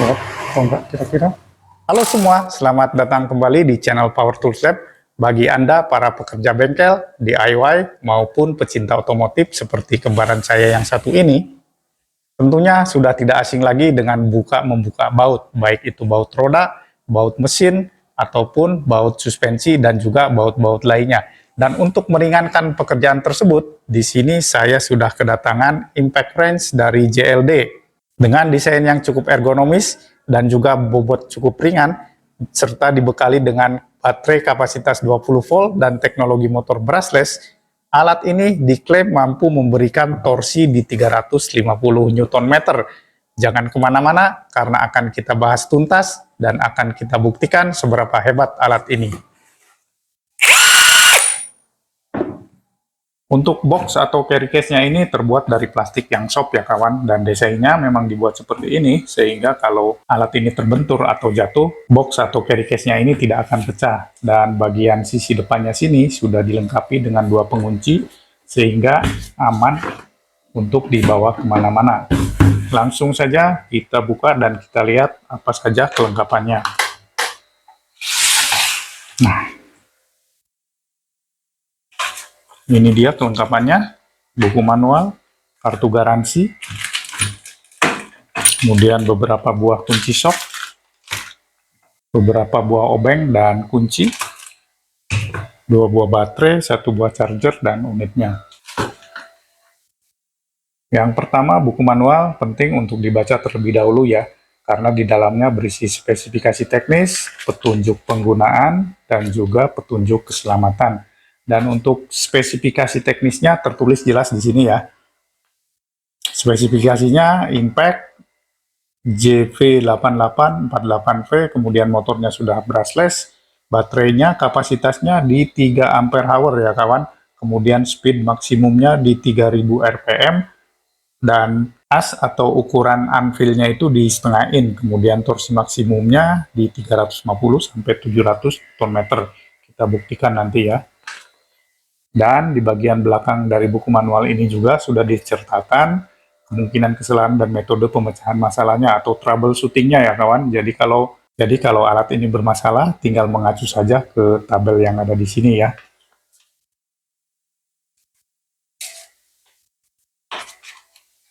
kuat atau enggak kira-kira. Halo semua, selamat datang kembali di channel Power Tools Lab. Bagi Anda para pekerja bengkel, DIY, maupun pecinta otomotif seperti kembaran saya yang satu ini, tentunya sudah tidak asing lagi dengan membuka baut, baik itu baut roda, baut mesin, ataupun baut suspensi dan juga baut-baut lainnya. Dan untuk meringankan pekerjaan tersebut, di sini saya sudah kedatangan impact wrench dari JLD dengan desain yang cukup ergonomis dan juga bobot cukup ringan, serta dibekali dengan baterai kapasitas 20 volt dan teknologi motor brushless. Alat ini diklaim mampu memberikan torsi di 350 Nm. Jangan kemana-mana karena akan kita bahas tuntas dan akan kita buktikan seberapa hebat alat ini. Untuk box atau carry case-nya ini terbuat dari plastik yang soft ya kawan, dan desainnya memang dibuat seperti ini sehingga kalau alat ini terbentur atau jatuh, box atau carry case-nya ini tidak akan pecah. Dan bagian sisi depannya sini sudah dilengkapi dengan dua pengunci sehingga aman untuk dibawa kemana-mana. Langsung saja kita buka dan kita lihat apa saja kelengkapannya. Nah, ini dia kelengkapannya, buku manual, kartu garansi, kemudian beberapa buah kunci shock, beberapa buah obeng dan kunci, 2 buah baterai, 1 buah charger, dan unitnya. Yang pertama, buku manual penting untuk dibaca terlebih dahulu ya, karena di dalamnya berisi spesifikasi teknis, petunjuk penggunaan, dan juga petunjuk keselamatan. Dan untuk spesifikasi teknisnya tertulis jelas di sini ya. Spesifikasinya impact JV8848V, kemudian motornya sudah brushless, baterainya kapasitasnya di 3 ampere hour ya kawan, kemudian speed maksimumnya di 3000 rpm, dan as atau ukuran anvilnya itu di setengah in, kemudian torsi maksimumnya di 350 sampai 700 Nm. Kita buktikan nanti ya. Dan di bagian belakang dari buku manual ini juga sudah diceritakan kemungkinan kesalahan dan metode pemecahan masalahnya atau troubleshooting-nya ya kawan. Jadi kalau alat ini bermasalah, tinggal mengacu saja ke tabel yang ada di sini ya.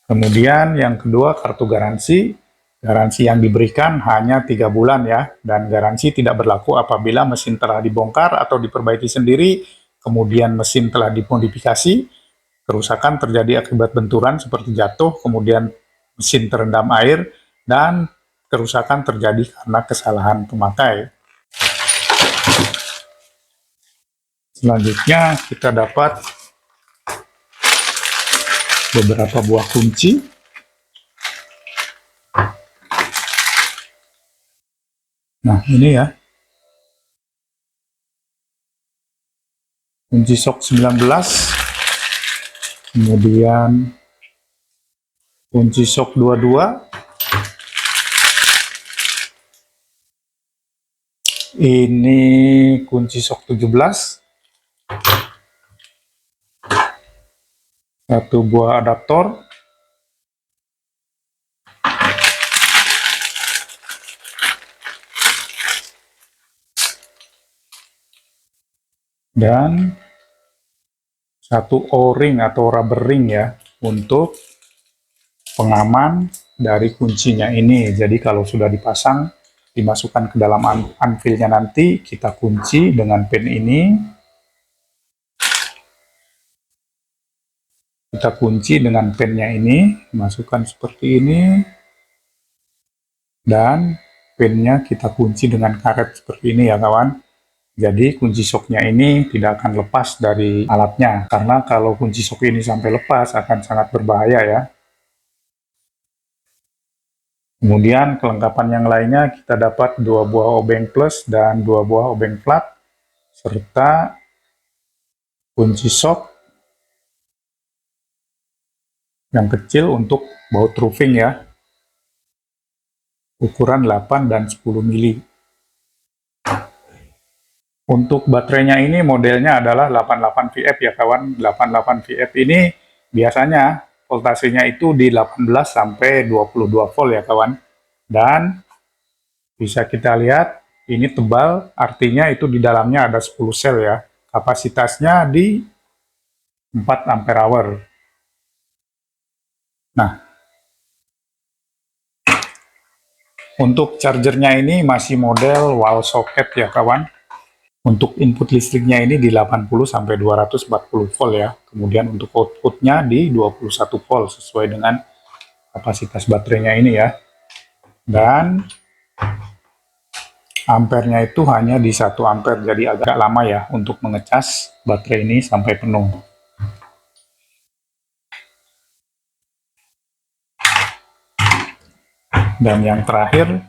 Kemudian yang kedua, kartu garansi. Garansi yang diberikan hanya 3 bulan ya, dan garansi tidak berlaku apabila mesin telah dibongkar atau diperbaiki sendiri, kemudian mesin telah dimodifikasi, kerusakan terjadi akibat benturan seperti jatuh, kemudian mesin terendam air, dan kerusakan terjadi karena kesalahan pemakai. Selanjutnya kita dapat beberapa buah kunci. Nah, ini ya. Kunci shock 19. Kemudian kunci shock 22. Ini kunci shock 17. 1 buah adaptor. Dan 1 O-ring atau rubber ring ya, untuk pengaman dari kuncinya ini. Jadi kalau sudah dipasang, dimasukkan ke dalam anvilnya nanti, kita kunci dengan pin ini. Kita kunci dengan pinnya ini, masukkan seperti ini. Dan pinnya kita kunci dengan karet seperti ini ya kawan. Jadi kunci shocknya ini tidak akan lepas dari alatnya, karena kalau kunci shock ini sampai lepas akan sangat berbahaya ya. Kemudian kelengkapan yang lainnya kita dapat 2 buah obeng plus dan 2 buah obeng flat, serta kunci shock yang kecil untuk baut roofing ya, ukuran 8 dan 10 mili. Untuk baterainya ini modelnya adalah 88VF ya kawan. 88VF ini biasanya voltasenya itu di 18 sampai 22 volt ya kawan. Dan bisa kita lihat ini tebal, artinya itu di dalamnya ada 10 sel ya. Kapasitasnya di 4 ampere hour. Nah, untuk chargernya ini masih model wall socket ya kawan. Untuk input listriknya ini di 80 sampai 240 volt ya. Kemudian untuk outputnya di 21 volt sesuai dengan kapasitas baterainya ini ya. Dan ampernya itu hanya di 1 ampere, jadi agak lama ya untuk mengecas baterai ini sampai penuh. Dan yang terakhir,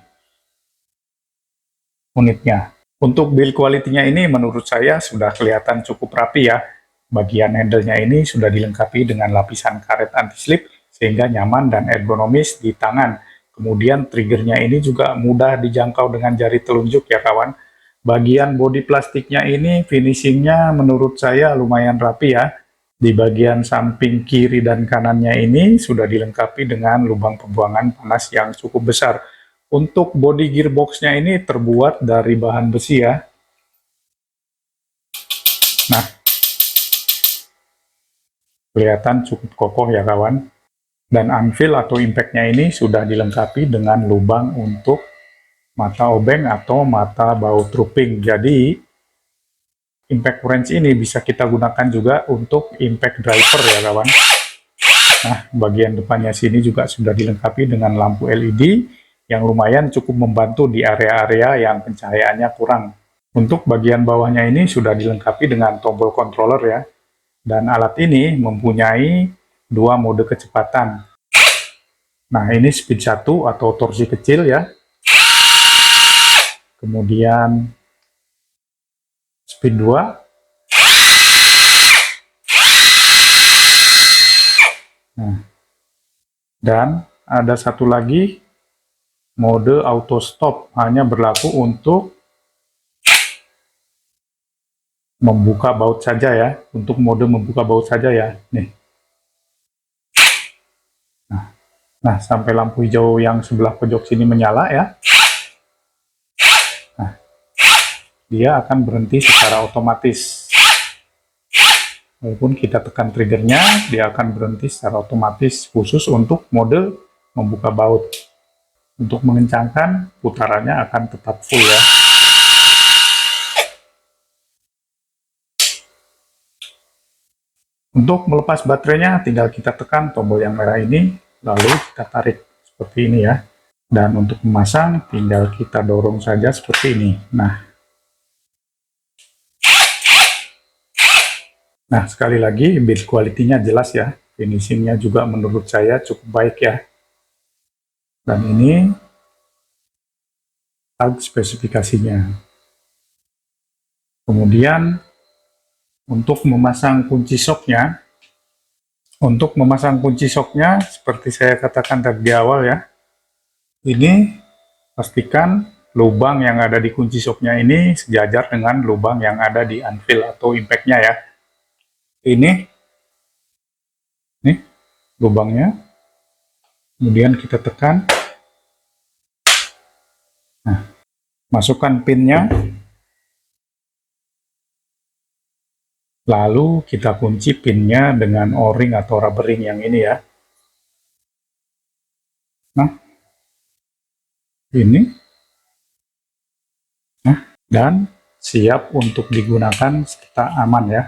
unitnya. Untuk build quality-nya ini menurut saya sudah kelihatan cukup rapi ya. Bagian handle-nya ini sudah dilengkapi dengan lapisan karet anti-slip sehingga nyaman dan ergonomis di tangan. Kemudian triggernya ini juga mudah dijangkau dengan jari telunjuk ya kawan. Bagian bodi plastiknya ini finishingnya menurut saya lumayan rapi ya. Di bagian samping kiri dan kanannya ini sudah dilengkapi dengan lubang pembuangan panas yang cukup besar. Untuk bodi gearboxnya ini terbuat dari bahan besi ya. Nah, kelihatan cukup kokoh ya kawan. Dan anvil atau impactnya ini sudah dilengkapi dengan lubang untuk mata obeng atau mata baut trooping. Jadi, impact wrench ini bisa kita gunakan juga untuk impact driver ya kawan. Nah, bagian depannya sini juga sudah dilengkapi dengan lampu LED yang lumayan cukup membantu di area-area yang pencahayaannya kurang. Untuk bagian bawahnya ini sudah dilengkapi dengan tombol controller ya. Dan alat ini mempunyai dua mode kecepatan. Nah, ini speed 1 atau torsi kecil ya. Kemudian speed 2. Nah, dan ada satu lagi mode auto stop, hanya berlaku untuk membuka baut saja ya, untuk mode membuka baut saja ya. Nih. Nah, sampai lampu hijau yang sebelah pojok sini menyala ya. Nah, dia akan berhenti secara otomatis. Walaupun kita tekan triggernya, dia akan berhenti secara otomatis khusus untuk mode membuka baut. Untuk mengencangkan, putarannya akan tetap full ya. Untuk melepas baterainya, tinggal kita tekan tombol yang merah ini, lalu kita tarik seperti ini ya. Dan untuk memasang, tinggal kita dorong saja seperti ini. Nah, sekali lagi, build quality-nya jelas ya. Finishing-nya juga menurut saya cukup baik ya. Dan ini tag spesifikasinya. Kemudian, untuk memasang kunci shocknya, seperti saya katakan tadi di awal ya, ini pastikan lubang yang ada di kunci shocknya ini sejajar dengan lubang yang ada di anvil atau impact-nya ya. Ini, nih, lubangnya. Kemudian kita tekan. Nah, masukkan pinnya. Lalu kita kunci pinnya dengan o-ring atau rubber ring yang ini ya. Nah, ini. Nah, dan siap untuk digunakan serta aman ya.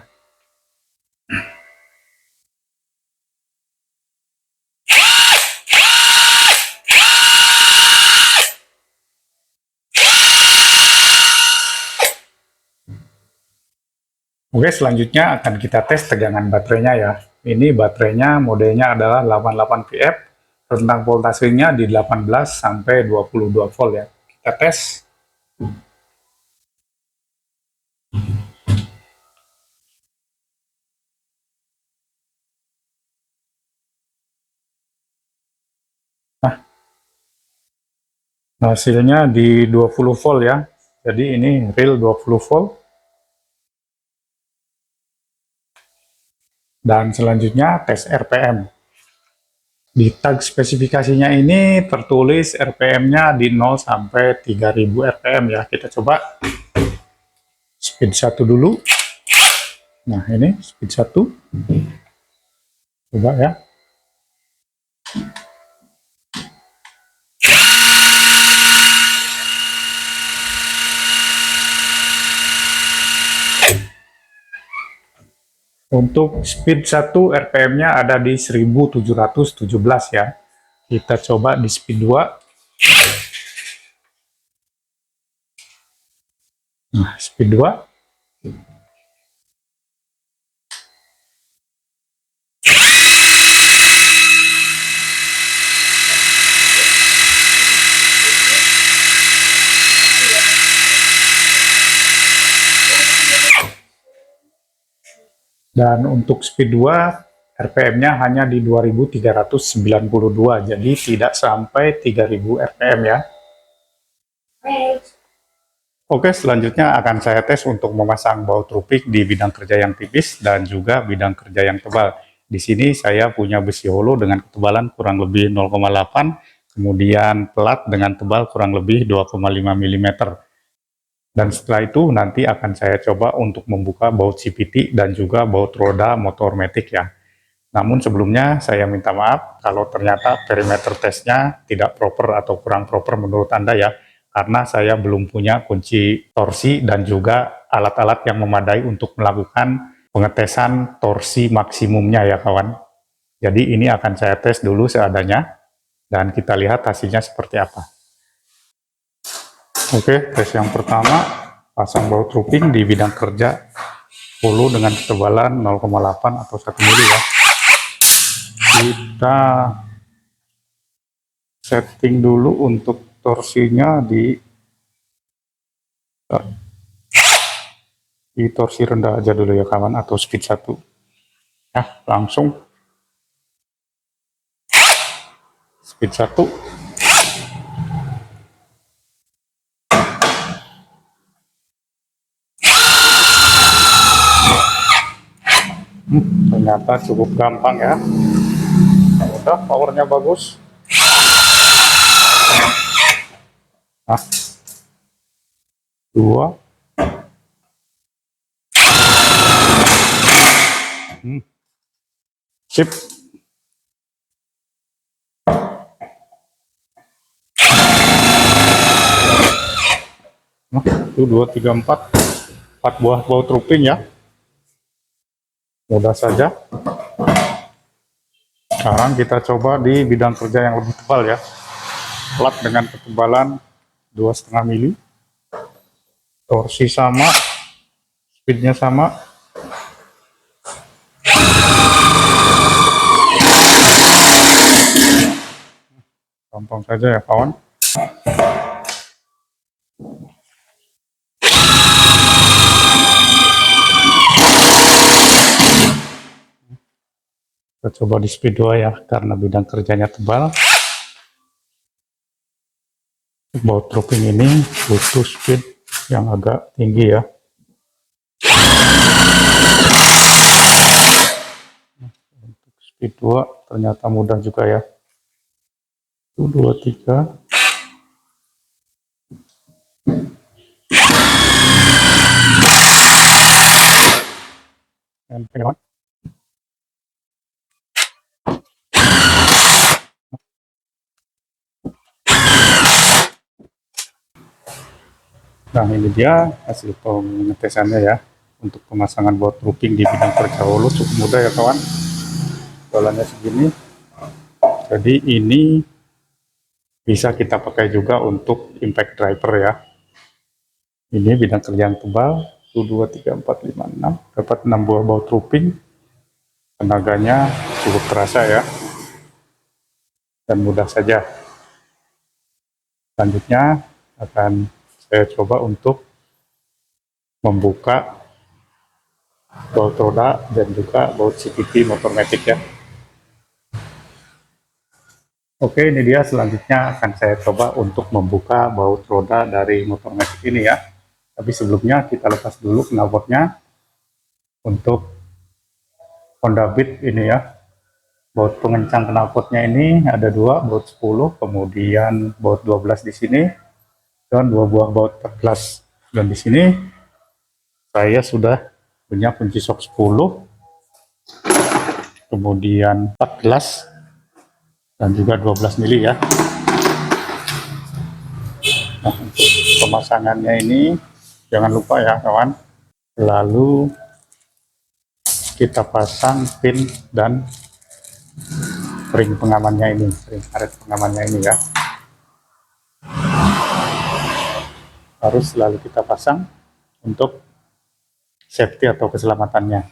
Oke, selanjutnya akan kita tes tegangan baterainya ya. Ini baterainya modenya adalah 88VF, rentang voltasenya di 18 sampai 22 volt ya. Kita tes. Nah, hasilnya di 20 volt ya. Jadi ini real 20 volt. Dan selanjutnya tes RPM. Di tag spesifikasinya ini tertulis RPM-nya di 0 sampai 3000 RPM ya. Kita coba speed 1 dulu. Nah, ini speed 1. Coba ya. Untuk speed 1 RPM-nya ada di 1717 ya. Kita coba di speed 2. Nah, speed 2. Dan untuk speed 2 RPM-nya hanya di 2392, jadi tidak sampai 3000 RPM ya. Oke, selanjutnya akan saya tes untuk memasang baut rupik di bidang kerja yang tipis dan juga bidang kerja yang tebal. Di sini saya punya besi holo dengan ketebalan kurang lebih 0,8, kemudian pelat dengan tebal kurang lebih 2,5 mm. Dan setelah itu nanti akan saya coba untuk membuka baut CVT dan juga baut roda motor matic ya. Namun sebelumnya saya minta maaf kalau ternyata perimeter tesnya tidak proper atau kurang proper menurut Anda ya. Karena saya belum punya kunci torsi dan juga alat-alat yang memadai untuk melakukan pengetesan torsi maksimumnya ya kawan. Jadi ini akan saya tes dulu seadanya dan kita lihat hasilnya seperti apa. Oke, tes yang pertama, pasang baut ruping di bidang kerja hulu dengan ketebalan 0,8 atau 1 mili ya. Kita setting dulu untuk torsinya di torsi rendah aja dulu ya kawan, atau speed 1. Ya, langsung speed 1. Ternyata cukup gampang ya. Udah, powernya bagus. Nah, 2. Sip. Nah, itu 2, 3, 4 buah baut ruping ya. Mudah saja. Sekarang kita coba di bidang kerja yang lebih tebal ya. Plat dengan ketebalan 2,5 mili. Torsi sama, speednya sama. Gampang saja ya kawan. Kita coba di speed 2 ya, karena bidang kerjanya tebal. Baut ruping ini butuh speed yang agak tinggi ya. Untuk speed 2 ternyata mudah juga ya. 1, 2, 3. Dan pegang. Nah, ini dia hasil pengetesannya ya. Untuk pemasangan baut ruping di bidang kerja holo cukup mudah ya kawan. Jalannya segini. Jadi ini bisa kita pakai juga untuk impact driver ya. Ini bidang kerja yang tebal. 1, 2, 3, 4, 5, 6. Dapat 6 buah baut ruping. Tenaganya cukup terasa ya. Dan mudah saja. Selanjutnya akan saya coba untuk membuka baut roda dan juga baut CVT motor matic ya. Oke, ini dia selanjutnya akan saya coba untuk membuka baut roda dari motor matic ini ya. Tapi sebelumnya kita lepas dulu knalpotnya untuk Honda Beat ini ya. Baut pengencang knalpotnya ini ada dua, baut 10, kemudian baut 12 di sini, dan dua buah baut 14. Dan di sini saya sudah punya kunci sok 10, kemudian 14, dan juga 12 mili ya. Nah, untuk pemasangannya ini jangan lupa ya kawan, lalu kita pasang pin dan ring pengamannya ini, ring karet pengamannya ini ya, harus selalu kita pasang untuk safety atau keselamatannya.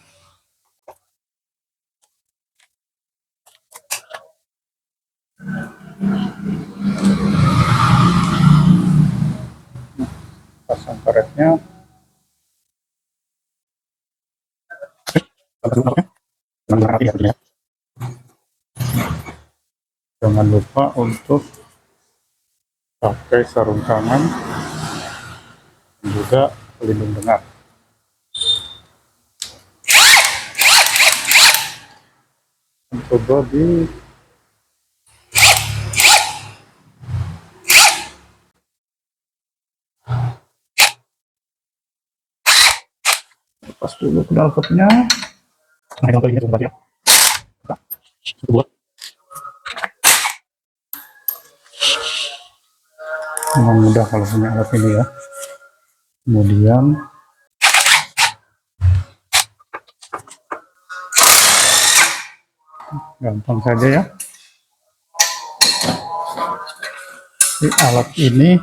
Pasang karetnya, jangan lupa untuk pakai sarung tangan dan juga pelindung dengar. Coba di lepas dulu knalpotnya. Nah, ini sebentar ya. Buat memang mudah kalau punya alat ini ya. Kemudian gampang saja ya. Di alat ini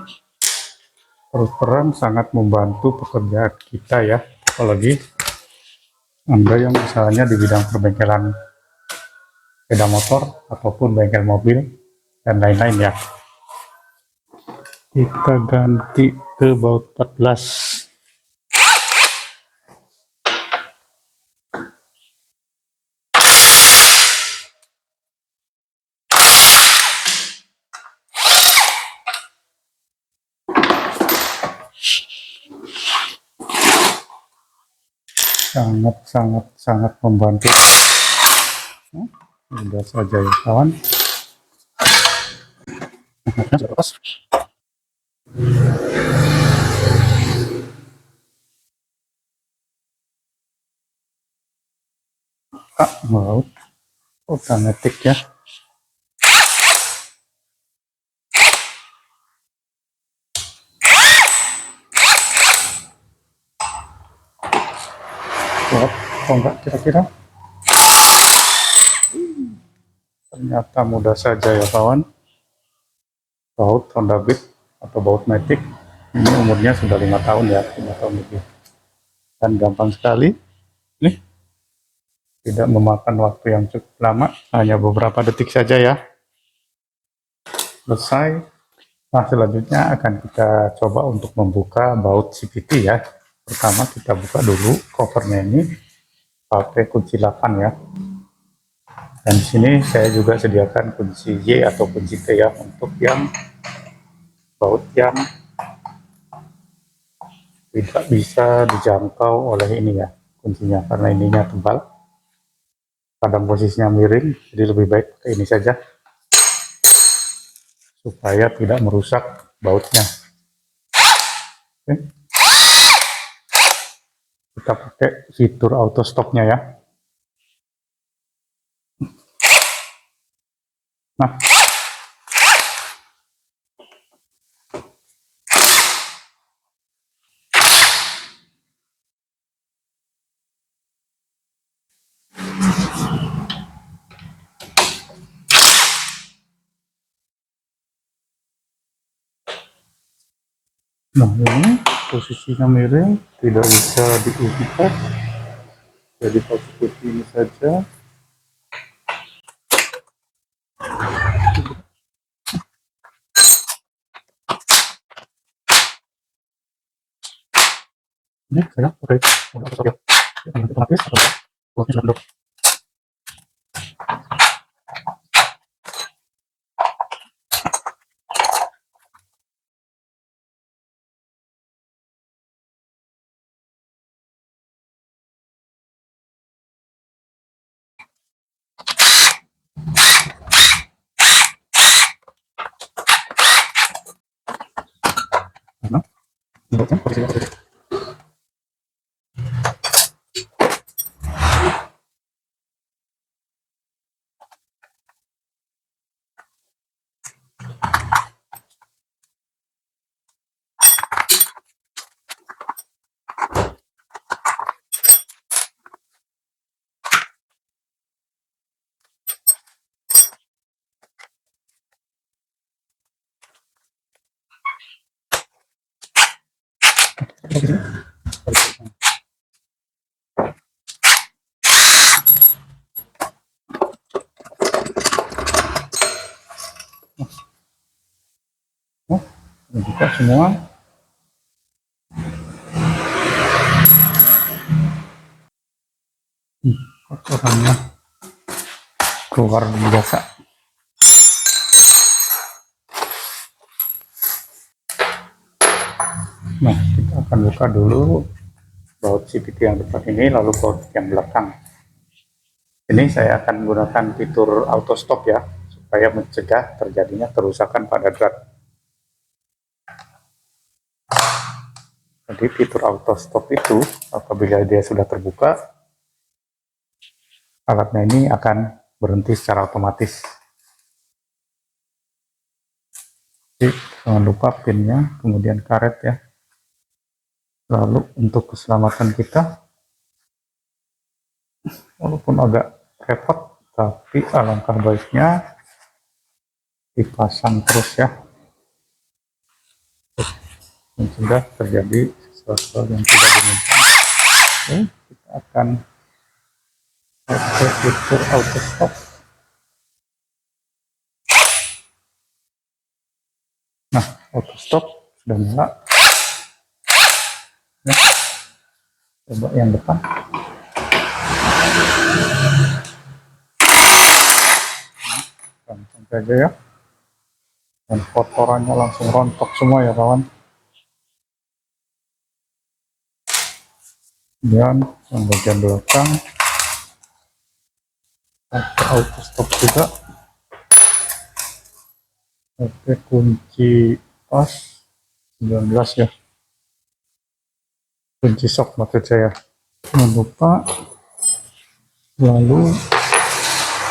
terus terang sangat membantu pekerjaan kita ya, apalagi Anda yang misalnya di bidang perbengkelan sepeda motor ataupun bengkel mobil dan lain-lain ya. Kita ganti ke baut 14. Sangat membantu. Mudah saja ya kawan. Sudah lepas. Baut otomatis ya. Kuat atau enggak kira-kira? Ternyata mudah saja ya kawan. Baut Honda Beat atau baut Matic ini umurnya sudah 5 tahun ya, 5 tahun lebih, dan gampang sekali nih, tidak memakan waktu yang cukup lama, hanya beberapa detik saja ya, selesai. Nah, selanjutnya akan kita coba untuk membuka baut CVT ya. Pertama kita buka dulu covernya ini pakai kunci 8 ya, dan di sini saya juga sediakan kunci Y atau kunci T ya, untuk yang baut yang tidak bisa dijangkau oleh ini ya kuncinya, karena ininya tebal, kadang posisinya miring, jadi lebih baik pakai ini saja supaya tidak merusak bautnya. Oke. Kita pakai fitur auto stopnya ya. Nah, ini posisinya miring, tidak bisa diubah, jadi pakai seperti ini saja. Ini saya pakai auto stop ya, otomatis atau bautnya sudah kendor. Oh, buka semua. Kotorannya keluar biasa. Nah, kita akan buka dulu baut CVT yang depan ini, lalu baut yang belakang. Ini saya akan menggunakan fitur auto stop ya, supaya mencegah terjadinya kerusakan pada drat. Jadi fitur auto stop itu, apabila dia sudah terbuka, alatnya ini akan berhenti secara otomatis. Jadi, jangan lupa pinnya, kemudian karet ya. Lalu untuk keselamatan kita, walaupun agak repot, tapi alangkah baiknya dipasang terus ya, mencegah terjadi sesuatu yang tidak diinginkan. Oke, kita akan pakai fitur auto stop. Nah, auto stop sudah nyala. Ya, coba yang depan. Langsung saja ya, dan kotorannya langsung rontok semua ya kawan. Kemudian yang bagian belakang pakai auto stop juga, pakai kunci pas 19 ya, kunci sok maksud saya. Jangan lupa lalu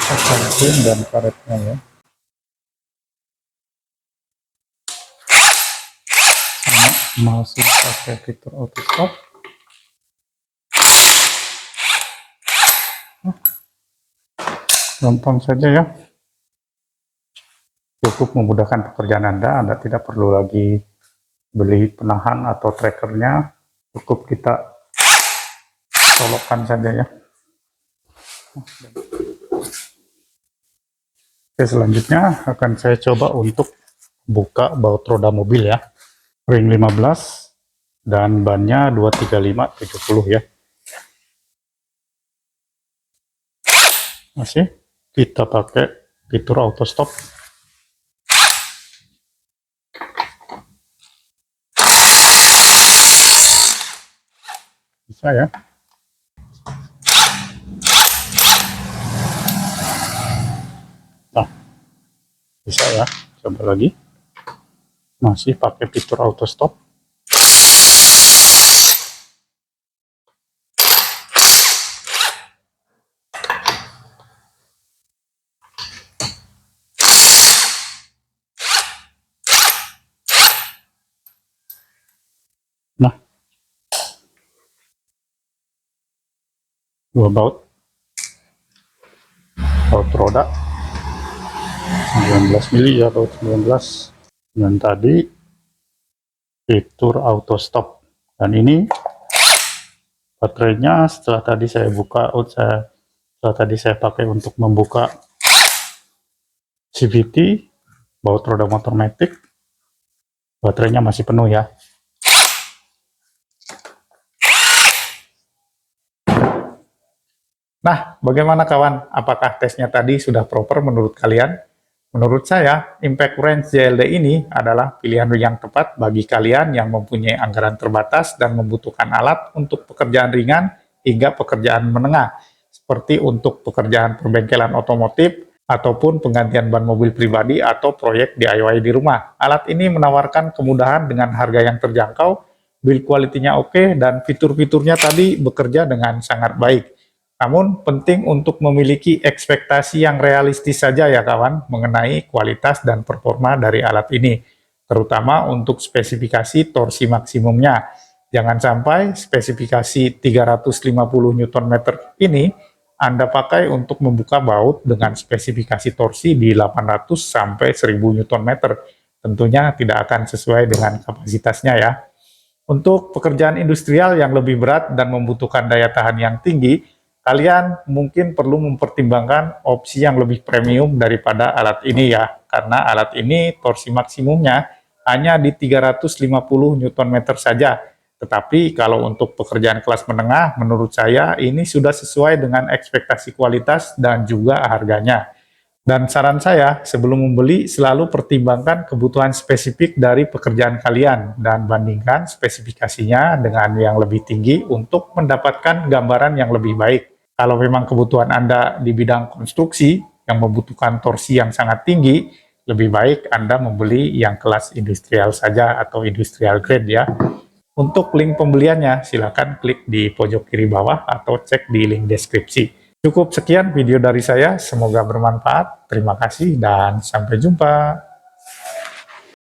pasang pin dan karetnya ya. Sama masih pakai fitur auto stop. Gampang saja ya, cukup memudahkan pekerjaan Anda. Anda tidak perlu lagi beli penahan atau trackernya, cukup kita colokkan saja ya. Oke, selanjutnya akan saya coba untuk buka baut roda mobil ya, ring 15 dan bannya 235/70 ya. Masih kita pakai fitur auto stop. Bisa ya. Nah, bisa ya. Coba lagi. Masih pakai fitur auto stop. Nah, dua baut roda 19 mili ya, baut 19, dan tadi fitur auto stop. Dan ini baterainya setelah tadi saya buka, setelah tadi saya pakai untuk membuka CVT baut roda motor matic, baterainya masih penuh ya. Nah, bagaimana kawan? Apakah tesnya tadi sudah proper menurut kalian? Menurut saya, Impact Range JLD ini adalah pilihan yang tepat bagi kalian yang mempunyai anggaran terbatas dan membutuhkan alat untuk pekerjaan ringan hingga pekerjaan menengah, seperti untuk pekerjaan perbengkelan otomotif, ataupun penggantian ban mobil pribadi atau proyek DIY di rumah. Alat ini menawarkan kemudahan dengan harga yang terjangkau build quality-nya oke, dan fitur-fiturnya tadi bekerja dengan sangat baik. Namun, penting untuk memiliki ekspektasi yang realistis saja ya kawan, mengenai kualitas dan performa dari alat ini, terutama untuk spesifikasi torsi maksimumnya. Jangan sampai spesifikasi 350 Nm ini Anda pakai untuk membuka baut dengan spesifikasi torsi di 800 sampai 1000 Nm. Tentunya tidak akan sesuai dengan kapasitasnya ya. Untuk pekerjaan industrial yang lebih berat dan membutuhkan daya tahan yang tinggi, kalian mungkin perlu mempertimbangkan opsi yang lebih premium daripada alat ini ya, karena alat ini torsi maksimumnya hanya di 350 Nm saja. Tetapi kalau untuk pekerjaan kelas menengah, menurut saya ini sudah sesuai dengan ekspektasi kualitas dan juga harganya. Dan saran saya, sebelum membeli, selalu pertimbangkan kebutuhan spesifik dari pekerjaan kalian dan bandingkan spesifikasinya dengan yang lebih tinggi untuk mendapatkan gambaran yang lebih baik. Kalau memang kebutuhan Anda di bidang konstruksi yang membutuhkan torsi yang sangat tinggi, lebih baik Anda membeli yang kelas industrial saja atau industrial grade ya. Untuk link pembeliannya, silakan klik di pojok kiri bawah atau cek di link deskripsi. Cukup sekian video dari saya, semoga bermanfaat. Terima kasih dan sampai jumpa.